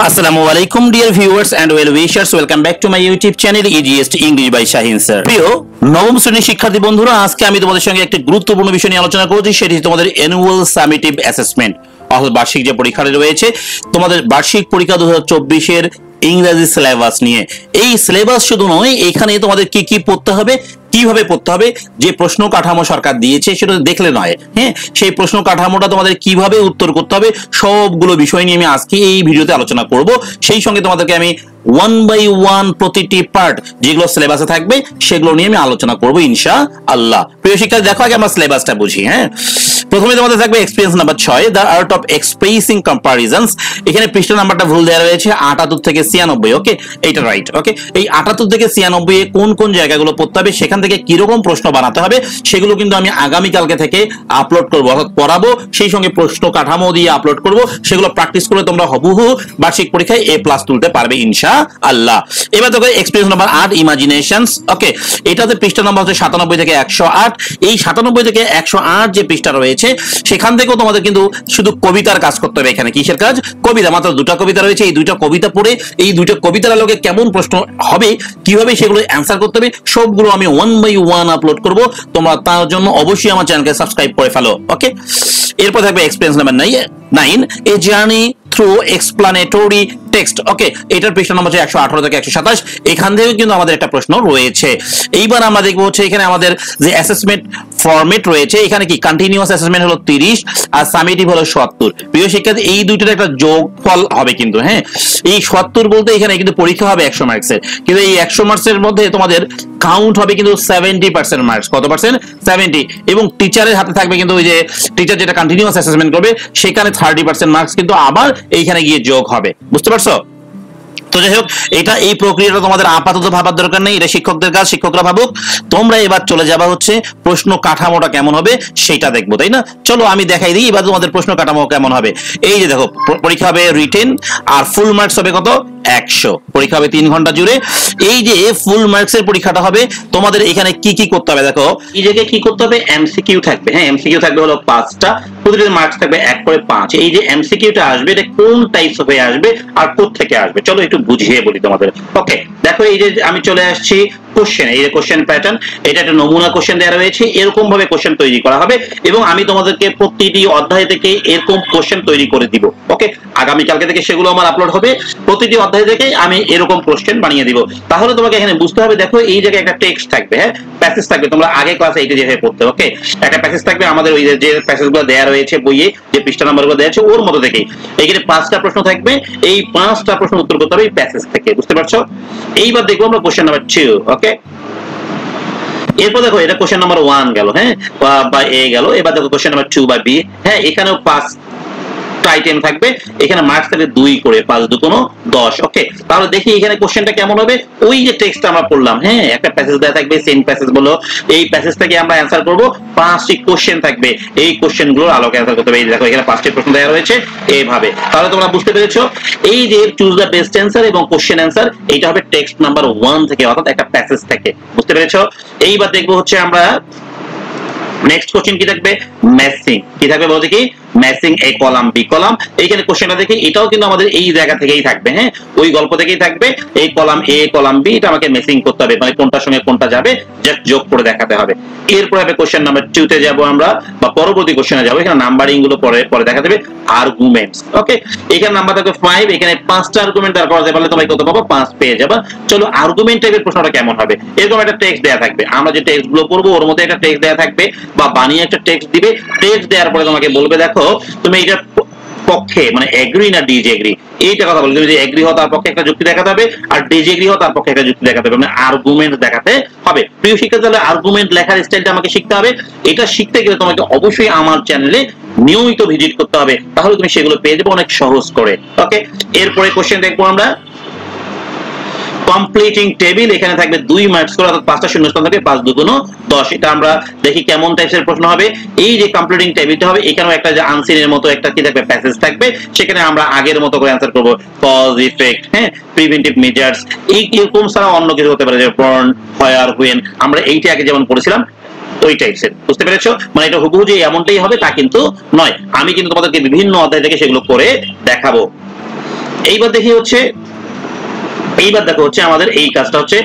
আসসালামু আলাইকুম dear viewers and well wishers, welcome back to my YouTube channel EGST English by Shahin sir. প্রিয় নবম শ্রেণীর শিক্ষার্থী বন্ধুরা, আজকে আমি তোমাদের সঙ্গে একটি গুরুত্বপূর্ণ বিষয় নিয়ে আলোচনা করছি, সেটি তোমাদের অ্যানুয়াল সামেটিভ অ্যাসেসমেন্ট, অর্থাৎ বার্ষিক যে পরীক্ষাটি রয়েছে, তোমাদের বার্ষিক পরীক্ষা 2024 এর ইংরেজি সিলেবাস নিয়ে। এই সিলেবাস শুধু নয়, এখানে তোমাদের কি কি পড়তে হবে, কিভাবে পড়তে হবে, যে প্রশ্ন কাঠামো সরকার দিয়েছে সেটা দেখলে নয়, হ্যাঁ, সেই প্রশ্ন কাঠামোটা তোমাদের কিভাবে উত্তর করতে হবে, সবগুলো বিষয় নিয়ে আমি আজকে এই ভিডিওতে আলোচনা করব। সেই সঙ্গে তোমাদেরকে আমি ওয়ান বাই ওয়ান প্রতিটি পার্ট যেগুলো সিলেবাসে থাকবে সেগুলো নিয়ে আমি আলোচনা করব ইনশাআল্লাহ। প্রিয় শিক্ষার্থী, দেখো আগে আমরা সিলেবাসটা বুঝি। হ্যাঁ, প্রথমে তোমাদের থাকবে experience number 6, the art of expressing comparisons. এখানে পৃষ্ঠা নাম্বারটা ভুল দেওয়া রয়েছে, 78 থেকে 96। ওকে, এইটা রাইট। ওকে, এই 78 থেকে 96 এ কোন কোন জায়গাগুলো পড়তে হবে, সেখান থেকে কিরকম প্রশ্ন বানাতে হবে, সেগুলো কিন্তু আমি আগামীকালকে থেকে আপলোড করবো, অর্থাৎ পড়াবো, সেই সঙ্গে প্রশ্ন কাঠামো দিয়ে আপলোড করব। সেগুলো প্র্যাকটিস করে তোমরা হুবহু বার্ষিক পরীক্ষায় A+ তুলতে পারবে ইনশাআল্লাহ। এবার দেখো এক্সপিরিয়েন্স নাম্বার 8, ইমাজিনেশনস। ওকে, এটাতে পৃষ্ঠা নাম্বার হচ্ছে 97 থেকে 108। এই 97 থেকে 108 যে পৃষ্ঠা রয়েছে, সেখান থেকেও তোমাদের কিন্তু শুধু কবিতার কাজ করতে হবে। এখানে কিসের কাজ? কবিতা। মাত্র 2টা কবিতা রয়েছে, এই 2টা কবিতা পড়ে এই 2টা কবিতার আলোকে কেমন প্রশ্ন হবে, কিভাবে সেগুলো অ্যান্সার করতে হবে, সবগুলো আমি ওয়ান বাই ওয়ান আপলোড করব। তোমরা তার জন্য অবশ্যই আমার চ্যানেলকে সাবস্ক্রাইব করে ফেলো। ওকে, এরপর থাকবে experience number 9, a journey through explanatory text. Okay, এটার পৃষ্ঠা নম্বর হচ্ছে 118 থেকে 127। এখান থেকে কিন্তু আমাদের একটা প্রশ্ন রয়েছে। এইবার আমরা দেখবো হচ্ছে এখানে আমাদের যে অ্যাসেসমেন্ট ফরম্যাট রয়েছে, এখানে কি কন্টিনিউয়াস অ্যাসেসমেন্ট হলো 30 আর সামেটিভ হলো 70। প্রিয় শিক্ষার্থী, এই দুইটার একটা যোগফল হবে কিন্তু। হ্যাঁ, এই 70 বলতে এখানে কিন্তু পরীক্ষা হবে 100 মার্কসের, কিন্তু এই 100 মার্কসের মধ্যে তোমাদের কাউন্ট হবে কিন্তু 70% মার্কস। কত পার্সেন্ট? 70। এবং টিচারের হাতে থাকবে কিন্তু ওই যে টিচার যেটা কন্টিনিউয়াস অ্যাসেসমেন্ট করবে, সেখানে 30% মার্কস কিন্তু আবার এইখানে গিয়ে যোগ হবে। বুঝতে পারছো? তো যাই হোক, এটা এই প্রক্রিয়াটা তোমাদের আপাতত ভাবার দরকার নেই, এটা শিক্ষকদের কাজ, শিক্ষকরা ভাবুক। তোমরা এবার চলে যাবা হচ্ছে প্রশ্ন কাঠামোটা কেমন হবে সেটা দেখবো, তাই না? চলো আমি দেখাই দিই এবার তোমাদের প্রশ্ন কাঠামো কেমন হবে। এই যে দেখো, পরীক্ষা হবে রিটেন, আর ফুল মার্কস হবে কত? 100। পরীক্ষা হবে 3 ঘন্টা জুড়ে। এই যে ফুল মার্কসের পরীক্ষাটা হবে, তোমাদের এখানে কি কি করতে হবে দেখো। এই জায়গায় কি করতে হবে? এমসিকিউ থাকবে। হ্যাঁ, এমসিকিউ থাকবে হলো 5টা, প্রতিটা মার্কস থাকবে 1 করে 5। এই যে এমসিকিউটা আসবে, এটা কোন টাইপস হয়ে আসবে আর কোথা থেকে আসবে, চলো একটু বুঝিয়ে বলি তোমাদের। ওকে, দেখো এই যে আমি চলে আসছি কোশ্চেন, এই যে কোশ্চেন প্যাটার্ন, এটা একটা নমুনা কোশ্চেন দেওয়া রয়েছে, এরকম ভাবে কোশ্চেন তৈরি করা হবে এবং আমি তোমাদেরকে প্রতিটি অধ্যায় থেকে এরকম কোশ্চেন তৈরি করে দিব। ওকে, আগামী কালকে থেকে সেগুলো আমার আপলোড হবে, প্রতিটি অধ্যায় থেকে আমি এরকম কোশ্চেন বানিয়ে দিব। তাহলে তোমাকে এখানে বুঝতে হবে, দেখো এই জায়গায় একটা টেক্সট থাকবে, হ্যাঁ, প্যাসেজ থাকবে। তোমরা আগে ক্লাসে এইটা যেভাবে পড়তে, ওকে, একটা প্যাসেজ থাকবে আমাদের ওই যে প্যাসেজগুলো দেওয়া রয়েছে বইয়ে, যে পৃষ্ঠা নাম্বারগুলো দেওয়া আছে ওর মধ্যে থেকেই এখানে 5টা প্রশ্ন থাকবে, এই 5টা প্রশ্ন উত্তর করতে হবে এই প্যাসেজ থেকে। বুঝতে পারছো? এইবার দেখবো আমরা কোশ্চেন নাম্বার 2। ওকে, এরপর দেখো এটা কোশ্চেন নাম্বার 1 গেল, হ্যাঁ, বা এ গেল। এবার দেখো কোশ্চেন নাম্বার 2 বা বি। হ্যাঁ, এখানেও 5টা আইটেম থাকবে, এখানে মার্কস থাকবে 2 করে, 5 2 কোনো 10। ওকে, তাহলে দেখি এখানে কোশ্চেনটা কেমন হবে। ওই যে টেক্সটটা আমরা পড়লাম, হ্যাঁ, একটা প্যাসেজ দেওয়া থাকবে, সেম প্যাসেজ বলো, এই প্যাসেজ থেকে আমরা অ্যানসার করব। 5টি কোশ্চেন থাকবে, এই কোশ্চেনগুলোর আলোকে অ্যানসার করতে হবে। এই দেখো এখানে 5টি প্রশ্ন দেওয়া রয়েছে এইভাবে। তাহলে তোমরা বুঝতে পেরেছো, এই যে চুজ দ্য বেস্ট অ্যানসার এবং কোশ্চেন অ্যানসার, এইটা হবে টেক্সট নাম্বার 1 থেকে, অর্থাৎ একটা প্যাসেজ থেকে। বুঝতে পেরেছো? এইবার দেখবো হচ্ছে আমরা নেক্সট কোশ্চেন কি থাকবে? ম্যাচিং। কি থাকবে বলতে কি? ম্যাচিং এ কলাম বি কলাম। এইখানে কোশ্চেনটা দেখি, এটাও কিন্তু আমাদের এই জায়গা থেকেই থাকবে, হ্যাঁ, ওই গল্প থেকেই থাকবে। এই কলাম এ কলাম বি, এটা আমাকে ম্যাচিং করতে হবে, মানে কোনটার সঙ্গে কোনটা যাবে জাস্ট যোগ করে দেখাতে হবে। এরপর হবে কোশ্চেন নাম্বার 2 তে যাব আমরা, বা পরবর্তী কোশ্চেনে যাব। এখানে নাম্বারিং গুলো পরে দেখা দেবে। আর্গুমেন্টস। ওকে, এখানে নাম্বার থাকবে 5, এখানে 5টা আর্গুমেন্ট দাঁড় করাতে পারলে তোমরা কত পাবো? 5 পেয়ে যাবে। চলো আর্গুমেন্ট টাইপের প্রশ্নটা কেমন হবে। এরকম একটা টেক্সট দেয়া থাকবে, আমরা যে টেক্সট গুলো পড়বো ওর মধ্যে একটা টেক্সট দেয়া থাকবে, বা বানিয়ে একটা টেক্সট দিবে। টেক্সট দেওয়ার পরে তোমাকে বলবে, দেখো তুমি এটা পক্ষে মানে এগ্রি না ডিসএগ্রি, এইটা কথা বলবে। তুমি যদি এগ্রি হও তার পক্ষে একটা যুক্তি দেখাতে হবে, আর ডিসএগ্রি হও তার পক্ষে একটা যুক্তি দেখাতে হবে, মানে আর্গুমেন্ট দেখাতে হবে। প্রিয় শিক্ষার্থী, তাহলে আর্গুমেন্ট লেখার স্টাইলটা আমাকে শিখতে হবে। এটা শিখতে গেলে তোমাকে অবশ্যই আমার চ্যানেলে নিয়মিত ভিজিট করতে হবে, তাহলে তুমি সেগুলো পেয়ে যাবে অনেক সহজ করে। ওকে, এরপরে কোশ্চেন দেখবো আমরা কমপ্লিটিং টেবিল। এখানে থাকবে 2 মার্কস করে, অর্থাৎ 5টা শূন্যস্থান থাকবে, 5 2 গুণ 10। এটা আমরা দেখি কেমন টাইপের প্রশ্ন হবে। এই যে কমপ্লিটিং টেবিলটা হবে, এখানেও একটা যে আনসিনের মতো একটা কি থাকবে? প্যাসেজ থাকবে। সেখানে আমরা আগের মতো করে অ্যানসার করব, কজ ইফেক্ট, হ্যাঁ, প্রিভেন্টিভ মেজার্স, এই এরকম ছাড়া অন্য কিছু হতে পারে, যে বর্ন, হোয়ার, হুয়েন। আমরা এইটা আগে যেমন পড়েছিলাম ওই টাইপসের। বুঝতে পেরেছো? মানে এটা হুবহু যে এমনটাই হবে তা কিন্তু নয়, আমি কিন্তু তোমাদেরকে বিভিন্ন অধ্যায় থেকে সেগুলো করে দেখাবো। এইবার দেখো হচ্ছে আমাদের এই কাজটা হচ্ছে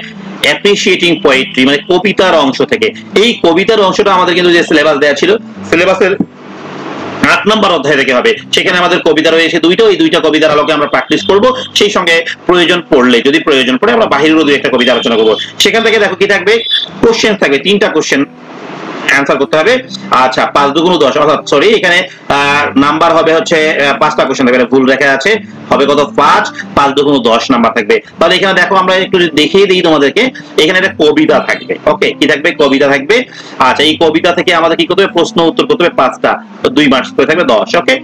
অ্যাপ্রিশিয়েটিং পোয়েট্রি, মানে কবিতার অংশ থেকে। এই কবিতার অংশটা আমাদের কিন্তু যে সিলেবাস দেওয়া ছিল, সিলেবাসের 8 নম্বর অধ্যায় থেকে হবে। সেখানে আমাদের কবিতা রয়েছে দুইটা, ওই দুইটা কবিতার আলোকে আমরা প্র্যাকটিস করব। সেই সঙ্গে প্রয়োজন পড়লে, যদি প্রয়োজন পড়ে, আমরা বাহিরেরও দুই একটা কবিতা আলোচনা করব। সেখান থেকে দেখো কি থাকবে, কোশ্চেন থাকবে, 3টা কোশ্চেন অ্যান্সার করতে হবে। আচ্ছা, 5 × 2 = 10, অর্থাৎ সরি এখানে নাম্বার হবে হচ্ছে 5টা কোশ্চেন থাকবে, ভুল লেখা আছে, হবে কত 5 5 × 2 = 10 নাম্বার থাকবে। তাহলে এখানে দেখো আমরা একটু দেখিয়ে দিই তোমাদেরকে, এখানে একটা কবিতা থাকবে। ওকে, কি থাকবে, কবিতা থাকবে। আচ্ছা, এই কবিতা থেকে আমাদের কি করতে হবে, প্রশ্ন উত্তর করতে হবে 5টা, 2 মার্কস করে থাকবে 10। ওকে,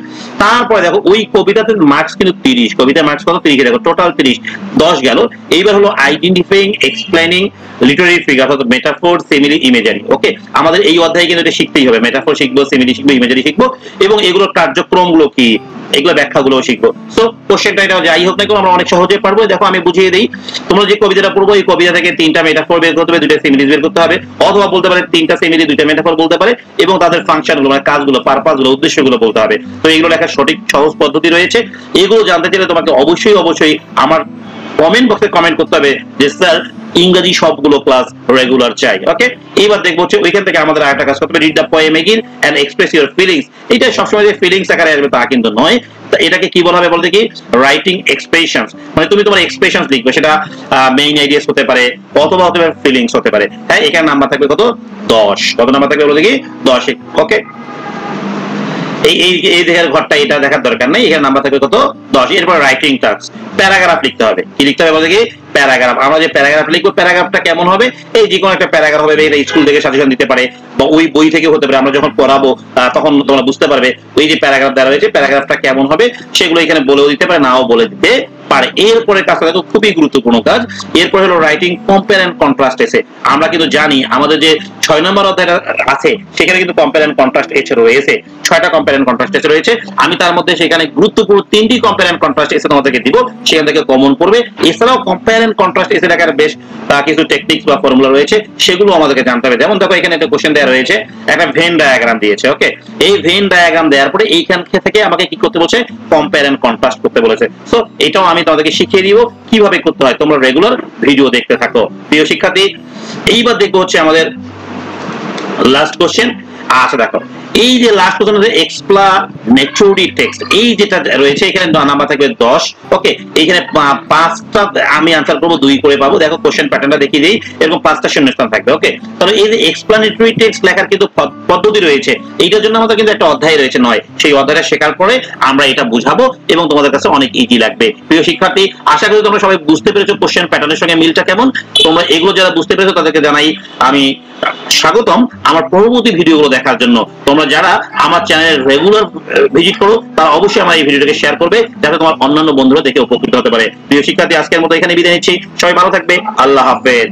তারপরে দেখো ওই কবিতাতে মার্কস কিন্তু 30, কবিতার মার্কস কত 30, দেখো টোটাল 30, 10 গেল। এইবার হলো আইডেন্টিফাইং, এক্সপ্লেইনিং লিটারারি ফিগার, অর্থাৎ মেটাফোর, সিমিলি, ইমেজারি। ওকে, আমাদের এই অধ্যায়ে কিন্তু এটা শিখতেই হবে, মেটাফোর শিখবো, সিমিলি শিখবো, ইমেজারি শিখবো, এবং এগুলোর কার্যক্রমগুলো কি, এগুলো ব্যাখ্যাগুলো শিখবো। সো কোশ্চেনটা এটা যাই হোক না কেন আমরা অনেক সহজে পারবো। দেখো আমি বুঝিয়ে দিই, তোমরা যে কবিতাটা পড়বো, এই কবিতা থেকে 3টা মেটাফোর বের করতে হবে, 2টা সিমিলিস বের করতে হবে, অথবা বলতে পারে 3টা সিমিলি, 2টা মেটাফোর বলতে পারে, এবং তাদের ফাংশনগুলো, মানে কাজগুলো, পারপাসগুলো, উদ্দেশ্যগুলো বলতে হবে। তো এগুলো লেখার সঠিক সহজ পদ্ধতি রয়েছে। এগুলো জানতে চাইলে তোমাকে অবশ্যই আমার কমেন্ট বক্সে কমেন্ট করতে হবে যে স্যার ইংরেজি সবগুলো ক্লাস রেগুলার চাই। ওকে, এইবার দেখবো হচ্ছে ওইখান থেকে আমাদের আরেকটা কাজ করতে হবে, read the poem again and express your feelings. এটা সবসময় যে ফিলিংস আকারে আসবে তা কিন্তু নয়, এটাকে কি বলা হবে বলতে কি, রাইটিং এক্সপ্রেশনস, মানে তুমি তোমার এক্সপ্রেশনস লিখবে, সেটা মেইন আইডিয়াস হতে পারে, অথবা হতে পারে ফিলিংস হতে পারে। হ্যাঁ, এখানে নাম্বার থাকবে কত 10, কত নাম্বার থাকবে বলতে কি 10। ওকে, এই দেখার ঘরটা এটা দেখার দরকার নাই, এখানে নাম্বার থাকবে কত 10। এরপর রাইটিং টাস্ক, প্যারাগ্রাফ লিখতে হবে। কি লিখতে হবে বলতে কি, প্যারাগ্রাফ। আমরা যে প্যারাগ্রাফ লিখবো, প্যারাগ্রাফটা কেমন হবে, এই যে কোনো একটা প্যারাগ্রাফ হবে, এটা স্কুল থেকে সাজেশন দিতে পারে বা ওই বই থেকে হতে পারে, আমরা যখন পড়াবো তখন তোমরা বুঝতে পারবে ওই যে প্যারাগ্রাফ দেওয়া রয়েছে, প্যারাগ্রাফটা কেমন হবে সেগুলো এখানে বলেও দিতে পারে, নাও বলে দিতে পারে। এরপরে কাজটা দেখো খুবই গুরুত্বপূর্ণ কাজ, এরপরে হলো রাইটিং কম্পেয়ার এন্ড কন্ট্রাস্ট এসে। আমরা কিন্তু জানি আমাদের যে 6 নম্বর অধ্যায়টা আছে সেখানে কিন্তু কম্পেয়ার এন্ড কন্ট্রাস্ট এসে রয়েছে, 6টা কম্পেয়ার এন্ড কন্ট্রাস্ট এসে রয়েছে। আমি তার মধ্যে সেখানে গুরুত্বপূর্ণ 3টি কম্পেয়ার এন্ড কন্ট্রাস্ট এসে তোমাদেরকে দিব, সেখান থেকে কমন পড়বে। এছাড়াও কম্পেয়ার এন্ড কন্ট্রাস্ট এসে লেখার বেশ কিছু টেকনিক্স বা ফর্মুলা রয়েছে, সেগুলো আমাদেরকে জানতে হবে। যেমন দেখো এখানে একটা কোশ্চেন দেওয়া রয়েছে, একটা ভেন ডায়াগ্রাম দিয়েছে। ওকে, এই ভেন ডায়াগ্রাম দেওয়ার পরে এইখান থেকে আমাকে কি করতে বলছে, কম্পেয়ার এন্ড কন্ট্রাস্ট করতে বলেছে। সো এটাও আমি তোমাদেরকে শিখিয়ে দিব কিভাবে করতে হয়, তোমরা রেগুলার ভিডিও দেখতে থাকো প্রিয় শিক্ষার্থী। এইবার দেখবো হচ্ছে আমাদের লাস্ট কোশ্চেন। আচ্ছা দেখো, এই যে লাস্ট কোশ্চেন হচ্ছে এক্সপ্লানেটরি টেক্সট, এই যেটা রয়েছে এখানে নাম্বার থাকবে 10। ওকে, এখানে 5টা আমি আনসার করব, 2 করে পাবো। দেখো কোশ্চেন প্যাটার্নটা দেখিয়ে দিই, এরকম 5টা শূন্যস্থান থাকবে। ওকে, তাহলে এই যে এক্সপ্লানেটরি টেক্সট লেখার কিন্তু পদ্ধতি রয়েছে, এইটার জন্য আমাদের কিন্তু একটা অধ্যায় রয়েছে 9, সেই অধ্যায়টা শেখার পরে আমরা এটা বুঝাবো এবং তোমাদের কাছে অনেক ইজি লাগবে। প্রিয় শিক্ষার্থী, আশা করি তোমরা সবাই বুঝতে পেরেছো কোশ্চেন প্যাটার্নের সঙ্গে মিলটা কেমন। তোমরা এগুলো যারা বুঝতে পেরেছো তাদেরকে জানাই আমি স্বাগতম আমার পরবর্তী ভিডিওগুলো দেখার জন্য। তোমরা যারা আমার চ্যানেল রেগুলার ভিজিট করো তারা অবশ্যই আমার এই ভিডিওটাকে শেয়ার করবে, যাতে তোমার অন্যান্য বন্ধুরা দেখে উপকৃত হতে পারে। প্রিয় শিক্ষার্থী, আজকের মতো এখানে বিদায় নিচ্ছি, সবাই ভালো থাকবে, আল্লাহ হাফেজ।